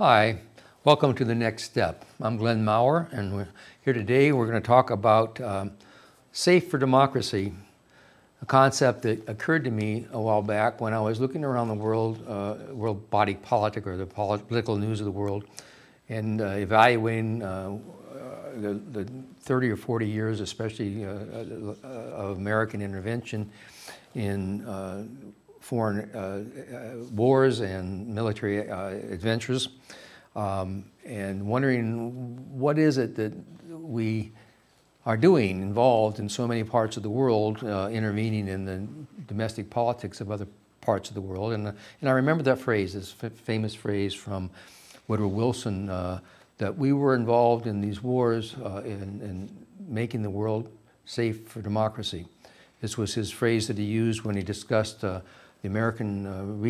Hi, welcome to The Next Step. I'm Glenn Maurer, and we're here today. We're going to talk about safe for democracy, a concept that occurred to me a while back when I was looking around the world, world body politic, or the political news of the world, and evaluating the 30 or 40 years, especially of American intervention in foreign wars and military adventures, and wondering what is it that we are doing involved in so many parts of the world, intervening in the domestic politics of other parts of the world. And I remember that phrase, this famous phrase from Woodrow Wilson, that we were involved in these wars in making the world safe for democracy. This was his phrase that he used when he discussed the American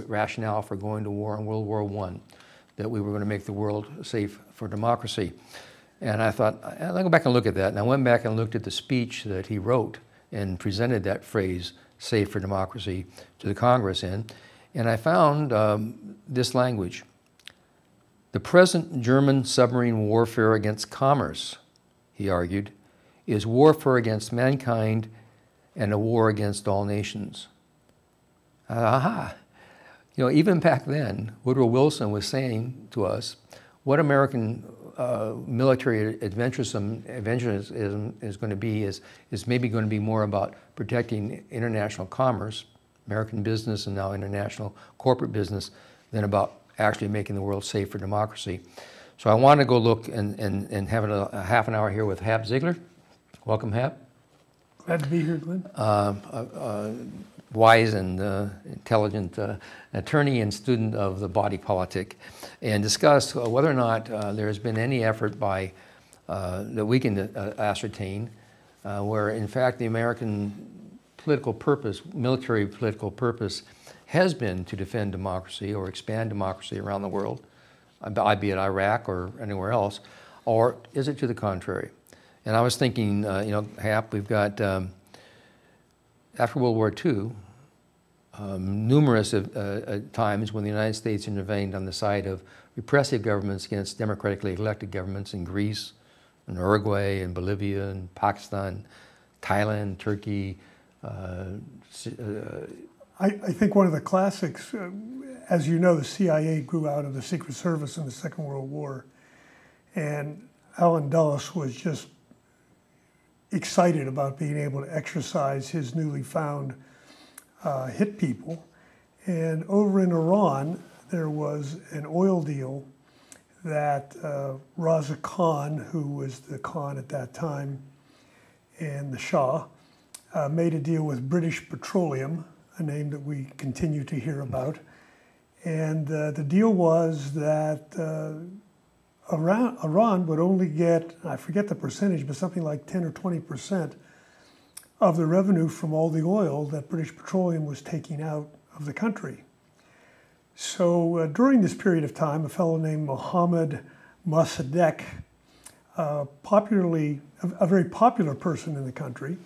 rationale for going to war in World War I, that we were going to make the world safe for democracy. And I thought, I'll go back and look at that. And I went back and looked at the speech that he wrote and presented that phrase, safe for democracy, to the Congress in. And I found this language: the present German submarine warfare against commerce, he argued, is warfare against mankind and a war against all nations. Aha! You know, even back then, Woodrow Wilson was saying to us what American military adventurism is going to be is maybe going to be more about protecting international commerce, American business and now international corporate business, than about actually making the world safe for democracy. So I want to go look and have a half an hour here with Hap Ziegler. Welcome, Hap. Glad to be here, Glenn. Wise and intelligent attorney and student of the body politic, and discuss whether or not there has been any effort by that we can ascertain where in fact the American political purpose, military political purpose, has been to defend democracy or expand democracy around the world, be it Iraq or anywhere else, or is it to the contrary? And I was thinking, you know, Hap, we've got after World War II, numerous times when the United States intervened on the side of repressive governments against democratically elected governments in Greece, in Uruguay, and Bolivia, and Pakistan, Thailand, Turkey. I think one of the classics, as you know, the CIA grew out of the Secret Service in the Second World War, and Allen Dulles was just excited about being able to exercise his newly found hit people. And over in Iran, there was an oil deal that Raza Khan, who was the Khan at that time, and the Shah, made a deal with British Petroleum, a name that we continue to hear about. And the deal was that Iran would only get, I forget the percentage, but something like 10 or 20% of the revenue from all the oil that British Petroleum was taking out of the country. So during this period of time, a fellow named Mohammad Mossadegh, a very popular person in the country,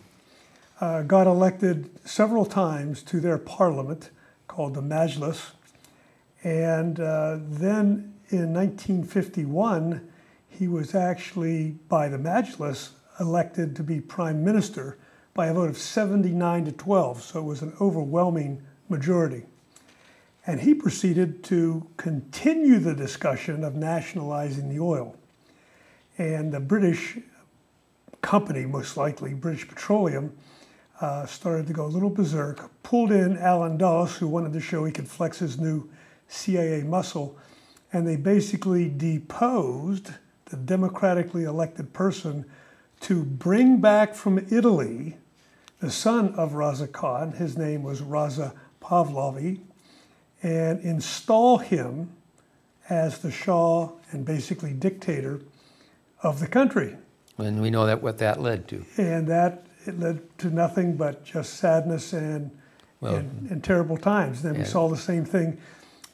got elected several times to their parliament called the Majlis. And then in 1951, he was actually, by the Majlis, elected to be prime minister by a vote of 79 to 12, so it was an overwhelming majority. And he proceeded to continue the discussion of nationalizing the oil. And the British company, most likely British Petroleum, started to go a little berserk, pulled in Allen Dulles, who wanted to show he could flex his new CIA muscle, and they basically deposed the democratically elected person to bring back from Italy the son of Raza Khan, his name was Raza Pahlavi, and install him as the Shah and basically dictator of the country. And we know that what that led to. And it led to nothing but just sadness and terrible times. Then we saw the same thing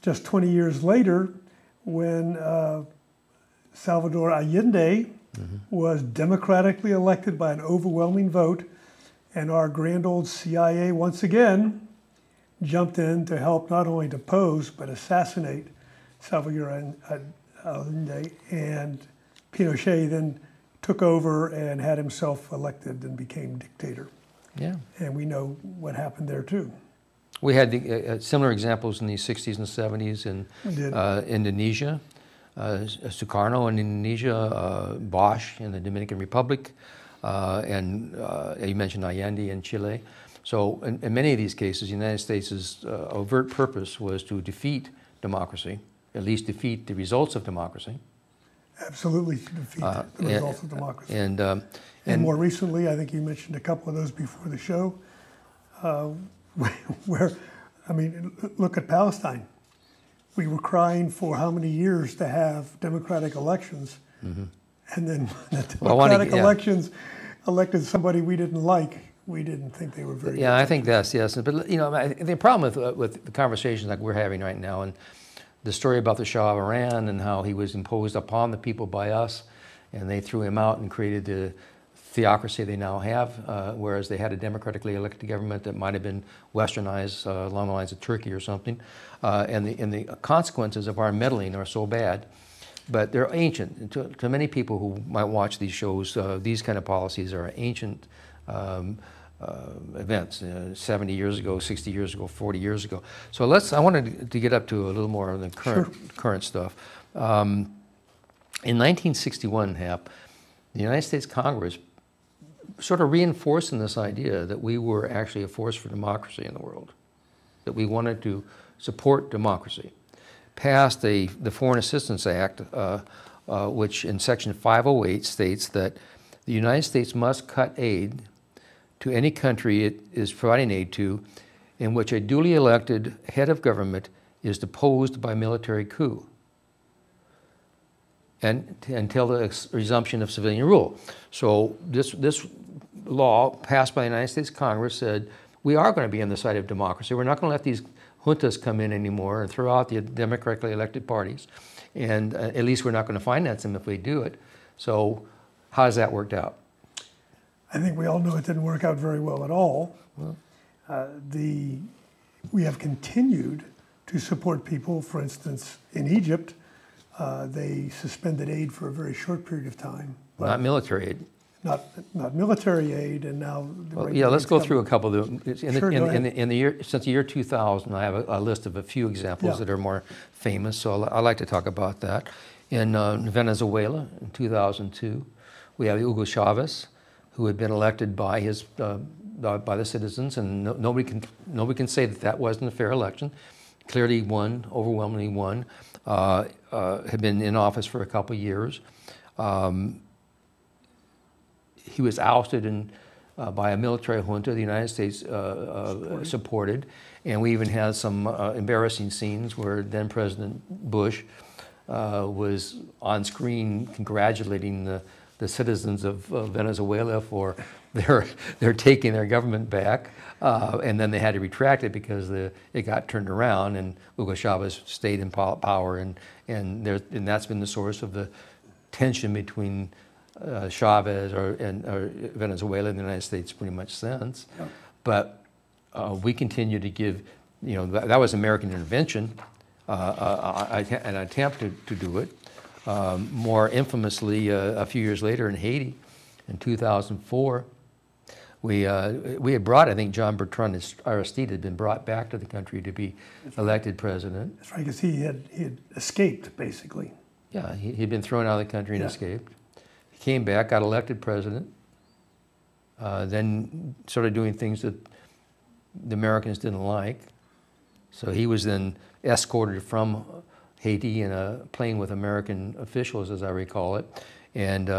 just 20 years later when Salvador Allende was democratically elected by an overwhelming vote, and our grand old CIA once again jumped in to help not only depose but assassinate Salvador Allende, and Pinochet then took over and had himself elected and became dictator. Yeah. And we know what happened there too. We had similar examples in the 60s and 70s in Indonesia, Sukarno in Indonesia, Bosch in the Dominican Republic, and you mentioned Allende in Chile. So in many of these cases, the United States' overt purpose was to defeat democracy, at least defeat the results of democracy. Absolutely defeat the results of democracy. And more recently, I think you mentioned a couple of those before the show, where, I mean, look at Palestine. We were crying for how many years to have democratic elections, and then the democratic elections elected somebody we didn't like. We didn't think they were very good. I think that's, yes. But, you know, the problem with the conversations like we're having right now, and the story about the Shah of Iran and how he was imposed upon the people by us, and they threw him out and created the theocracy they now have, whereas they had a democratically elected government that might have been westernized along the lines of Turkey or something. And the consequences of our meddling are so bad. But they're ancient. To many people who might watch these shows, these kind of policies are ancient events, 70 years ago, 60 years ago, 40 years ago. So I wanted to get up to a little more of the current stuff. In 1961, Hap, the United States Congress sort of reinforcing this idea that we were actually a force for democracy in the world, that we wanted to support democracy, passed the Foreign Assistance Act, which in Section 508 states that the United States must cut aid to any country it is providing aid to in which a duly elected head of government is deposed by military coup, and until the resumption of civilian rule. So this law passed by the United States Congress said, we are going to be on the side of democracy. We're not going to let these juntas come in anymore and throw out the democratically elected parties. And at least we're not going to finance them if we do it. So how has that worked out? I think we all know it didn't work out very well at all. We have continued to support people. For instance, in Egypt, they suspended aid for a very short period of time. Not military aid. Not military aid, and now. Let's go through a couple of them. In the year since the year 2000, I have a list of a few examples that are more famous. So I like to talk about that. In Venezuela, in 2002, we have Hugo Chavez, who had been elected by by the citizens, and nobody can say that wasn't a fair election. Clearly won, overwhelmingly won. Had been in office for a couple of years. He was ousted by a military junta the United States supported, and we even had some embarrassing scenes where then President Bush was on screen congratulating the citizens of Venezuela for their taking their government back, and then they had to retract it because it got turned around, and Hugo Chavez stayed in power, and that's been the source of the tension between Chavez or Venezuela and the United States pretty much since. Yeah. But we continue to give, that was American intervention, an attempt to do it. More infamously, a few years later in Haiti, in 2004, we had brought, I think John Bertrand Aristide had been brought back to the country to be elected president. That's right, because he had escaped, basically. Yeah, he'd been thrown out of the country and escaped. He came back, got elected president, then started doing things that the Americans didn't like. So he was then escorted from Haiti in a plane with American officials, as I recall it, and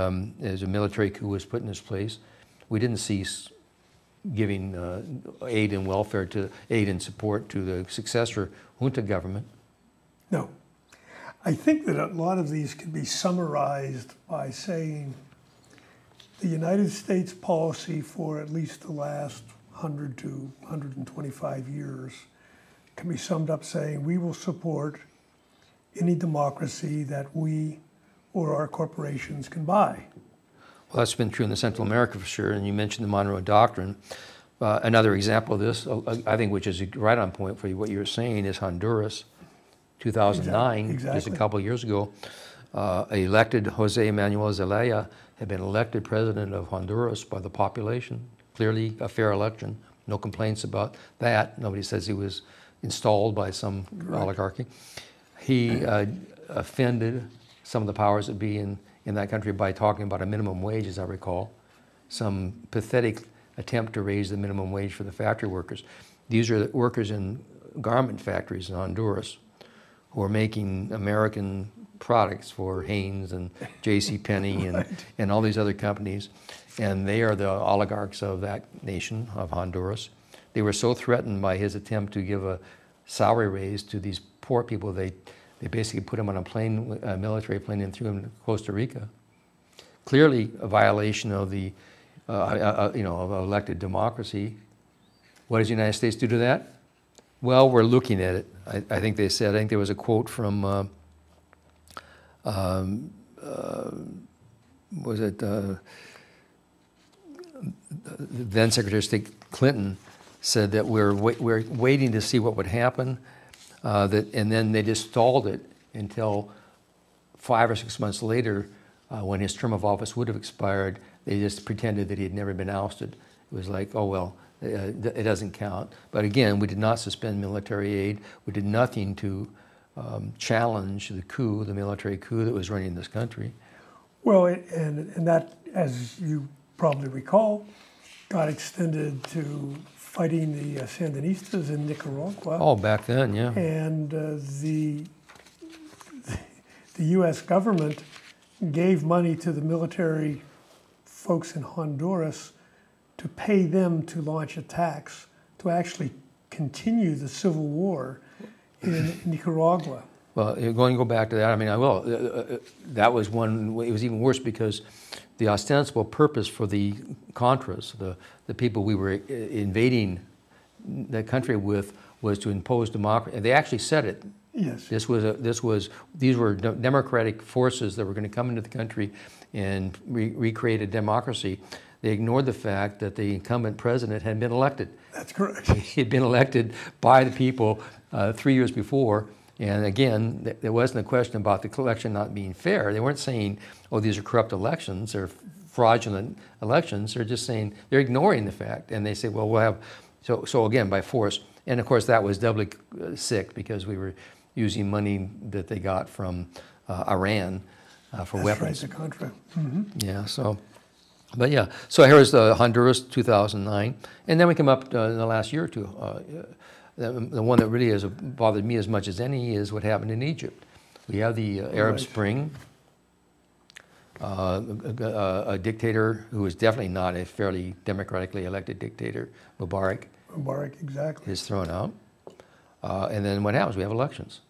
as a military coup was put in his place. We didn't cease giving aid and aid and support to the successor junta government. No. I think that a lot of these can be summarized by saying the United States policy for at least the last 100 to 125 years can be summed up saying we will support any democracy that we or our corporations can buy. Well, that's been true in Central America for sure, and you mentioned the Monroe Doctrine. Another example of this, I think, which is right on point for what you were saying, is Honduras. 2009, just a Exactly. couple of years ago, elected Jose Manuel Zelaya had been elected president of Honduras by the population. Clearly a fair election. No complaints about that. Nobody says he was installed by some oligarchy. He offended some of the powers that be in that country by talking about a minimum wage, as I recall. Some pathetic attempt to raise the minimum wage for the factory workers. These are the workers in garment factories in Honduras who are making American products for Hanes and J.C. Penney and all these other companies. And they are the oligarchs of that nation, of Honduras. They were so threatened by his attempt to give a salary raise to these poor people, they basically put him on a plane, a military plane, and threw him to Costa Rica. Clearly a violation of the, of elected democracy. What does the United States do to that? Well, we're looking at it. I think they said, I think there was a quote from, was it then Secretary of State Clinton said that we're waiting to see what would happen, and then they just stalled it until 5 or 6 months later, when his term of office would have expired. They just pretended that he had never been ousted. It was like, oh well, it doesn't count. But again, we did not suspend military aid. We did nothing to challenge the coup, the military coup that was running this country. Well, and that, as you probably recall, got extended to fighting the Sandinistas in Nicaragua. Oh, back then, yeah. And the U.S. government gave money to the military folks in Honduras to pay them to launch attacks, to actually continue the civil war in Nicaragua. Well, going to go back to that, I mean, I will. That was one, it was even worse because the ostensible purpose for the Contras, the people we were invading the country with, was to impose democracy. They actually said it. Yes. These were democratic forces that were going to come into the country and recreate a democracy. They ignored the fact that the incumbent president had been elected. That's correct. He had been elected by the people 3 years before. And again, there wasn't a question about the election not being fair. They weren't saying, oh, these are corrupt elections or fraudulent elections. They're just saying, they're ignoring the fact. And they say, well, we'll have, so again, by force. And of course, that was doubly sick because we were using money that they got from Iran for weapons. That's right, the Contra. Mm-hmm. Yeah, but yeah. So here's Honduras, 2009. And then we come up in the last year or two. The one that really has bothered me as much as any is what happened in Egypt. We have the Arab Spring, a dictator who is definitely not a fairly democratically elected dictator, Mubarak. Mubarak, exactly. Is thrown out. And then what happens? We have elections.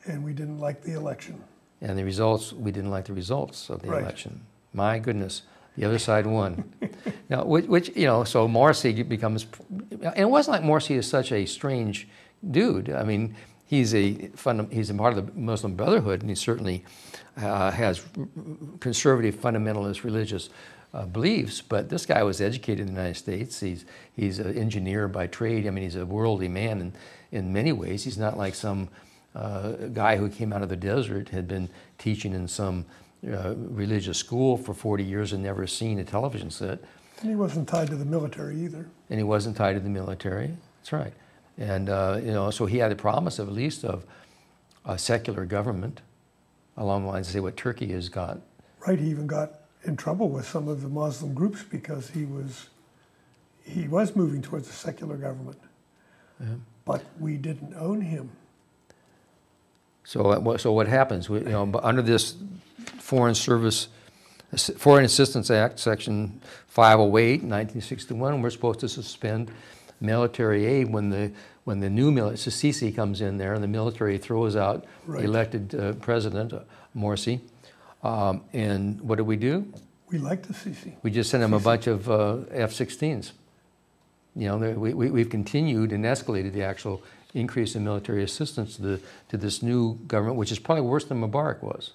And we didn't like the election. And the results, we didn't like the results of the Right. election. My goodness. The other side won. Now, which so Morsi becomes, and it wasn't like Morsi is such a strange dude. I mean, he's a part of the Muslim Brotherhood, and he certainly has conservative fundamentalist religious beliefs. But this guy was educated in the United States. He's an engineer by trade. I mean, he's a worldly man in many ways. He's not like some guy who came out of the desert, had been teaching in some religious school for 40 years and never seen a television set. And he wasn't tied to the military either. And he wasn't tied to the military. That's right. And so he had a promise of at least of a secular government along the lines of, say, what Turkey has got. Right. He even got in trouble with some of the Muslim groups because he was moving towards a secular government. Yeah. But we didn't own him. So what happens? Under this Foreign Assistance Act, Section 508, 1961, we're supposed to suspend military aid when the new military, Sisi comes in there and the military throws out the elected president, Morsi. And what do? We like the Sisi. We just sent him a bunch of F-16s. We've continued and escalated the actual increase in military assistance to this new government, which is probably worse than Mubarak was.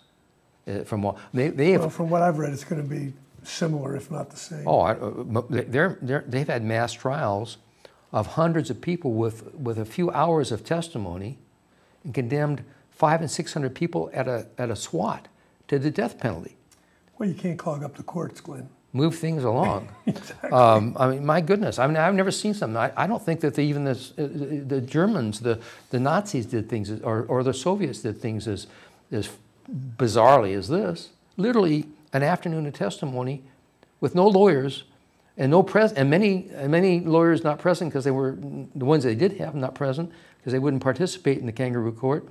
From what I've read, it's going to be similar, if not the same. Oh, they've had mass trials of hundreds of people with a few hours of testimony, and condemned 500 and 600 people at a SWAT to the death penalty. Well, you can't clog up the courts, Glenn. Move things along. Exactly. I mean, my goodness. I mean, I've never seen something. I don't think that even the Germans, the Nazis did things, or the Soviets did things as bizarrely as this. Literally an afternoon of testimony with no lawyers and many lawyers not present because they were the ones they did have not present because they wouldn't participate in the kangaroo court,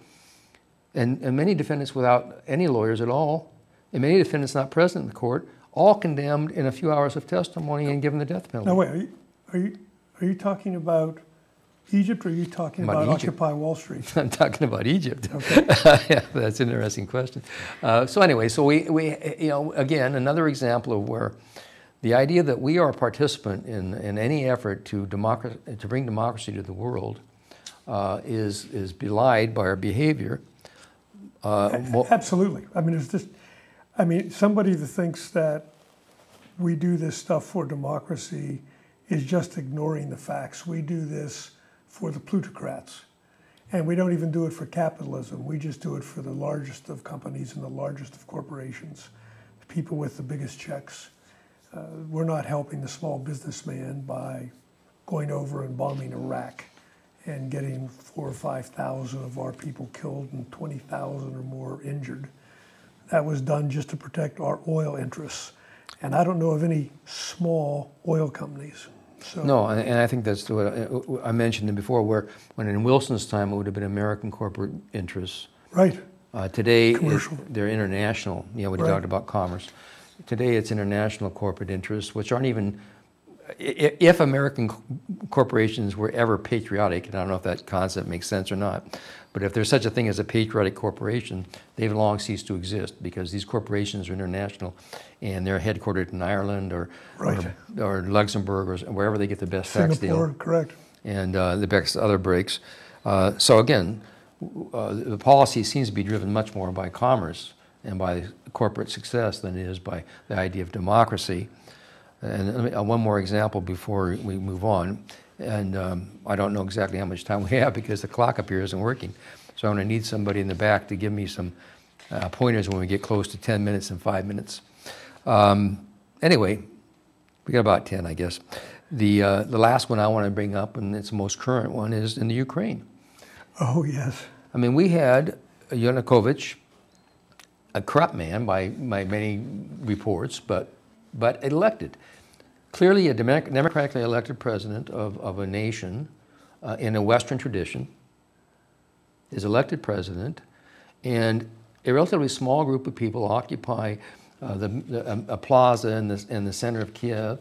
and many defendants without any lawyers at all, and many defendants not present in the court, all condemned in a few hours of testimony and given the death penalty. Now wait, are you talking about Egypt, or are you talking about Occupy Wall Street? I'm talking about Egypt. Okay. Yeah, that's an interesting question. So anyway, so we again, another example of where the idea that we are a participant in any effort to bring democracy to the world is belied by our behavior. Absolutely. I mean, somebody that thinks that we do this stuff for democracy is just ignoring the facts. We do this for the plutocrats. And we don't even do it for capitalism. We just do it for the largest of companies and the largest of corporations, the people with the biggest checks. We're not helping the small businessman by going over and bombing Iraq and getting 4,000 or 5,000 of our people killed and 20,000 or more injured. That was done just to protect our oil interests. And I don't know of any small oil companies. So. No, and I think that's what I mentioned it before, where when in Wilson's time it would have been American corporate interests. Right. Today they're international. You know, we talked about commerce. Today it's international corporate interests, which aren't even. If American corporations were ever patriotic, and I don't know if that concept makes sense or not, but if there's such a thing as a patriotic corporation, they've long ceased to exist because these corporations are international and they're headquartered in Ireland or Luxembourg or wherever they get the best tax deal. Singapore, correct. And the best other breaks. So again, the policy seems to be driven much more by commerce and by corporate success than it is by the idea of democracy. And one more example before we move on. And I don't know exactly how much time we have because the clock up here isn't working. So I'm going to need somebody in the back to give me some pointers when we get close to 10 minutes and 5 minutes. Anyway, we got about 10, I guess. The last one I want to bring up, and it's the most current one, is in the Ukraine. Oh, yes. I mean, we had Yanukovych, a corrupt man by many reports, but elected. Clearly a democratically elected president of a nation in a Western tradition is elected president, and a relatively small group of people occupy a plaza in the center of Kiev,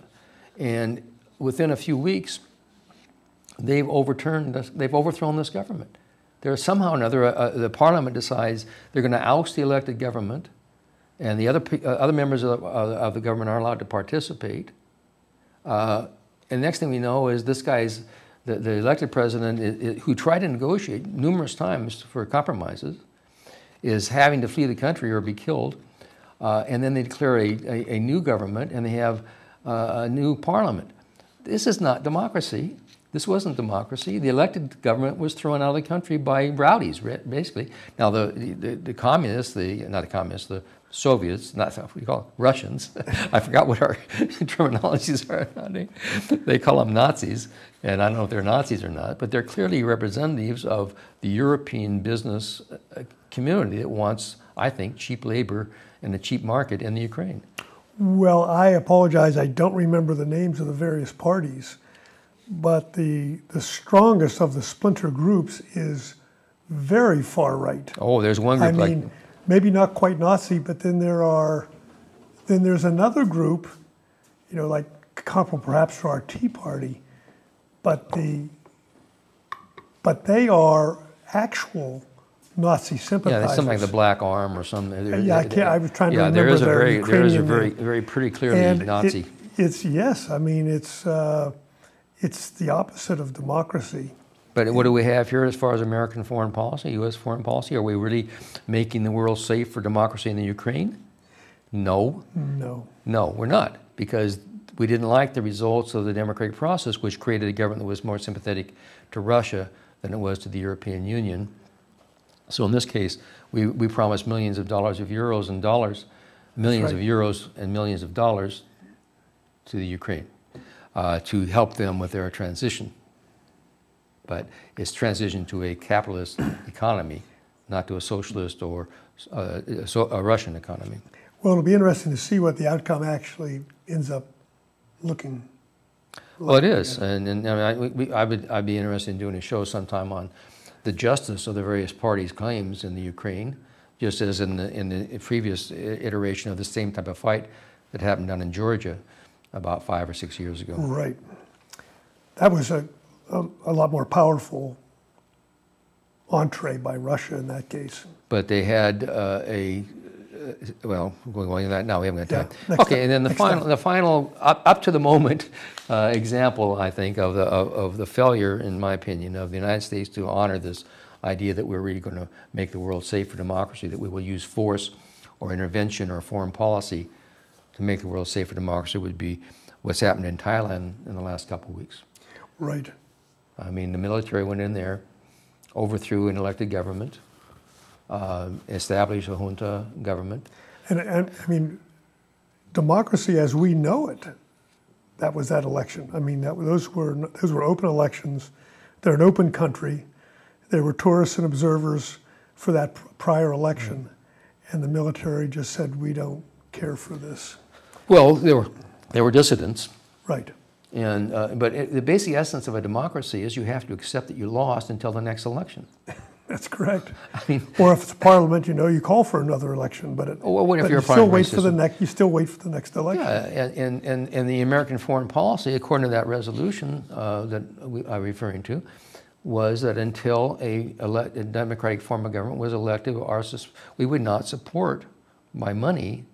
and within a few weeks, they've overthrown this government. There's somehow or another, the parliament decides they're going to oust the elected government, and the other members of the government aren't allowed to participate. And next thing we know is this guy's, the elected president, who tried to negotiate numerous times for compromises, is having to flee the country or be killed. And then they declare a new government and they have a new parliament. This is not democracy. This wasn't democracy. The elected government was thrown out of the country by rowdies, basically. Now the communists, not the communists, the Soviets, not what we call them, Russians. I forgot what our terminologies are nowadays. They call them Nazis, and I don't know if they're Nazis or not, but they're clearly representatives of the European business community that wants, I think, cheap labor and a cheap market in the Ukraine. Well, I apologize. I don't remember the names of the various parties, but the strongest of the splinter groups is very far right. Oh, there's one group like... Maybe not quite Nazi, but then there's another group, like comparable perhaps to our Tea Party, but they are actual Nazi sympathizers. Yeah, it's something like the Black Arm or something. Yeah, I was trying to remember. There is a very pretty clearly Nazi. It's the opposite of democracy. But what do we have here as far as American foreign policy, U.S. foreign policy? Are we really making the world safe for democracy in the Ukraine? No. No, we're not, because we didn't like the results of the democratic process, which created a government that was more sympathetic to Russia than it was to the European Union. So in this case, we promised millions of dollars of euros and dollars, millions of euros and millions of dollars to the Ukraine to help them with their transition. But it's transition to a capitalist economy, not to a socialist or a Russian economy. Well, it'll be interesting to see what the outcome actually ends up looking like. Well, it is, and I mean, I'd be interested in doing a show sometime on the justice of the various parties' claims in the Ukraine, just as in the previous iteration of the same type of fight that happened down in Georgia about 5 or 6 years ago. Right. That was a lot more powerful entree by Russia in that case. But they had well, going into that now, we haven't got time. Yeah, okay, and then the final up to the moment example, I think, of the failure, in my opinion, of the United States to honor this idea that we're really going to make the world safe for democracy, that we will use force or intervention or foreign policy to make the world safe for democracy, would be what's happened in Thailand in the last couple of weeks. Right. I mean, the military went in there, overthrew an elected government, established a junta government. And I mean, democracy as we know it, that was that election. I mean, those were open elections. They're an open country. There were tourists and observers for that prior election, and the military just said, we don't care for this. Well, there were dissidents. Right. And but the basic essence of a democracy is you have to accept that you lost until the next election. That's correct. I mean, or if it's a parliament, you call for another election, but what if you're a still wait for the next. You still wait for the next election. Yeah, and the American foreign policy, according to that resolution that I'm referring to, was that until a democratic form of government was elected, we would not support by money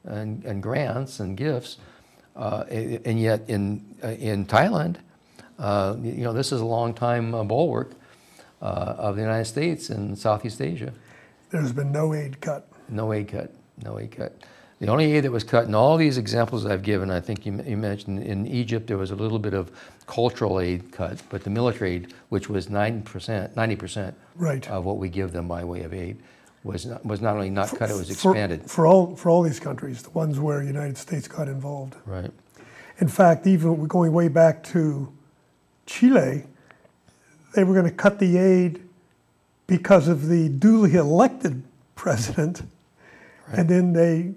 and grants and gifts. And yet in Thailand, this is a long time bulwark of the United States and Southeast Asia. There's been no aid cut. No aid cut. No aid cut. The only aid that was cut in all these examples I've given, I think you mentioned in Egypt there was a little bit of cultural aid cut, but the military aid, which was 90% right. of what we give them by way of aid, was not only not cut, it was expanded. For all these countries, the ones where the United States got involved. Right. In fact, even going way back to Chile, they were going to cut the aid because of the duly elected president, right. And then they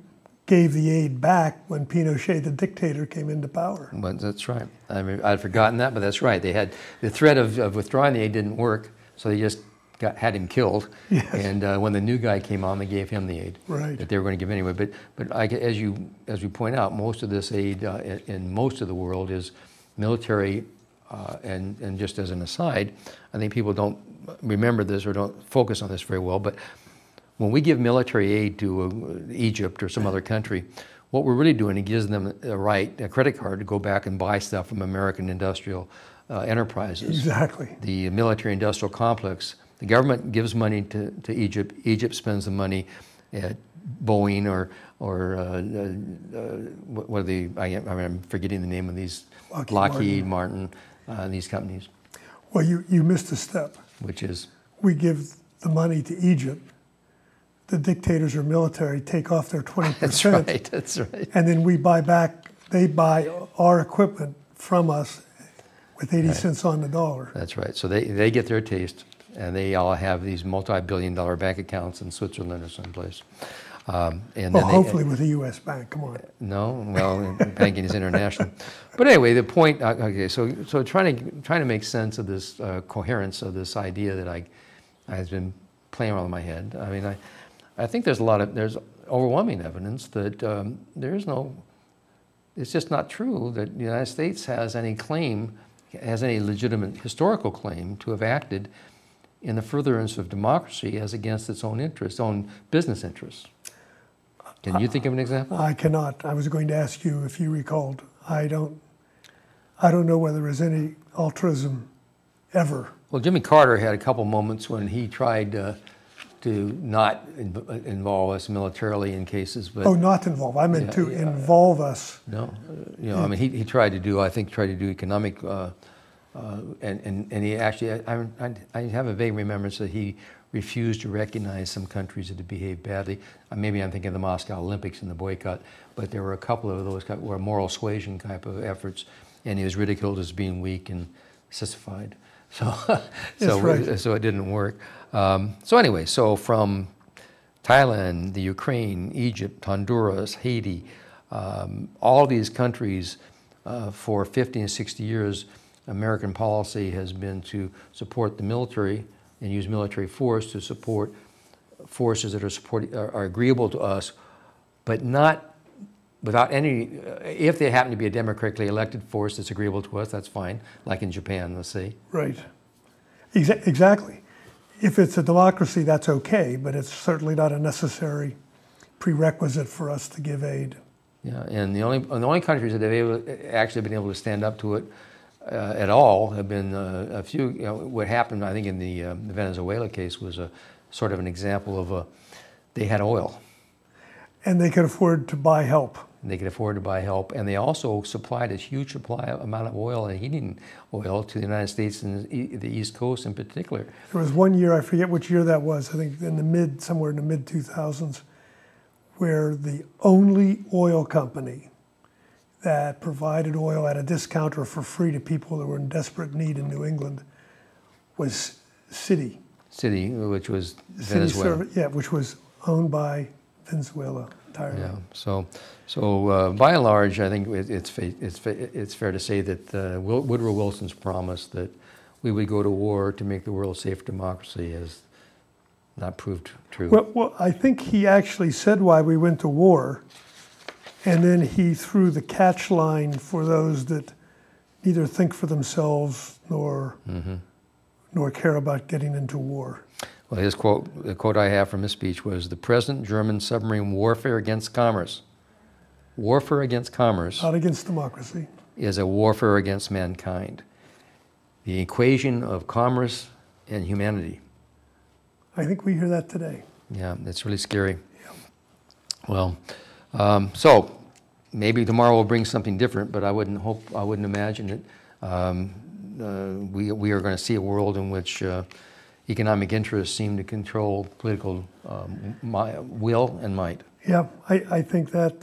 gave the aid back when Pinochet, the dictator, came into power. But that's right. I mean, I'd forgotten that, but that's right. They had the threat of withdrawing the aid didn't work, so they just had him killed. Yes. And when the new guy came on, they gave him the aid right. that they were going to give anyway. But as we point out, most of this aid in most of the world is military. And just as an aside, I think people don't remember this or don't focus on this very well, but when we give military aid to Egypt or some other country, what we're really doing, it gives them a credit card to go back and buy stuff from American industrial enterprises. Exactly. The military industrial complex, the government gives money to Egypt, Egypt spends the money at Boeing or what are the, I'm forgetting the name of these, Lockheed Martin. These companies. Well, you missed a step. Which is? We give the money to Egypt. The dictators or military take off their 20%. That's right, that's right. And then they buy our equipment from us with 80 cents on the dollar. That's right. So they get their taste, and they all have these multi-billion-dollar bank accounts in Switzerland or someplace. And then hopefully with a U.S. bank, come on. No, well, banking is international. But anyway, the point, okay, so trying to make sense of this coherence of this idea that I've been playing around in my head. I mean, I think there's overwhelming evidence that it's just not true that the United States has any legitimate historical claim to have acted in the furtherance of democracy as against its own interests, own business interests. Can you think of an example? I cannot. I was going to ask you if you recalled. I don't know whether there was any altruism ever. Well, Jimmy Carter had a couple moments when he tried to not involve us militarily in cases, but not involve. I meant to involve us. No, I mean he tried to do economic and he actually, I have a vague remembrance that he refused to recognize some countries that had behaved badly. Maybe I'm thinking of the Moscow Olympics and the boycott, but there were a couple of those were moral suasion type of efforts, and he was ridiculed as being weak and sissified. So, so it didn't work. So anyway, so from Thailand, the Ukraine, Egypt, Honduras, Haiti, all these countries for 50 and 60 years, American policy has been to support the military and use military force to support forces that are agreeable to us, but not without any, if they happen to be a democratically elected force that's agreeable to us, that's fine, like in Japan, let's say. Right. Exactly. If it's a democracy, that's okay, but it's certainly not a necessary prerequisite for us to give aid. Yeah, and the only countries that have actually been able to stand up to it at all have been a few. You know, what happened, I think, in the Venezuela case was a sort of an example of they had oil, and they could afford to buy help. And they could afford to buy help, and they also supplied a huge amount of oil and heating oil to the United States and the East Coast in particular. There was one year, I forget which year that was. I think somewhere in the mid 2000s, where the only oil company that provided oil at a discount or for free to people that were in desperate need in New England was Citi. Citi, which was Venezuela. Which was owned by Venezuela entirely. Yeah. So by and large, I think it's fair to say that Woodrow Wilson's promise that we would go to war to make the world a safe democracy has not proved true. Well, I think he actually said why we went to war. And then he threw the catch line for those that neither think for themselves nor care about getting into war. Well, the quote I have from his speech was, "The present German submarine warfare against commerce, Not against democracy. is a warfare against mankind. The equation of commerce and humanity." I think we hear that today. Yeah, it's really scary. Yeah. Well, so maybe tomorrow will bring something different, but I wouldn't imagine it. We are going to see a world in which economic interests seem to control political will and might. Yeah, I think that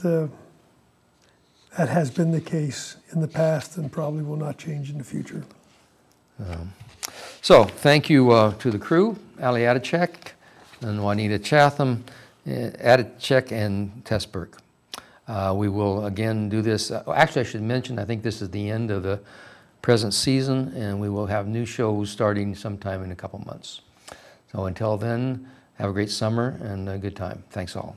that has been the case in the past and probably will not change in the future. So thank you to the crew, Ali Adachek and Juanita Chatham, Adachek and Tessberg. We will again do this. Actually, I should mention, I think this is the end of the present season, and we will have new shows starting sometime in a couple months. So until then, have a great summer and a good time. Thanks all.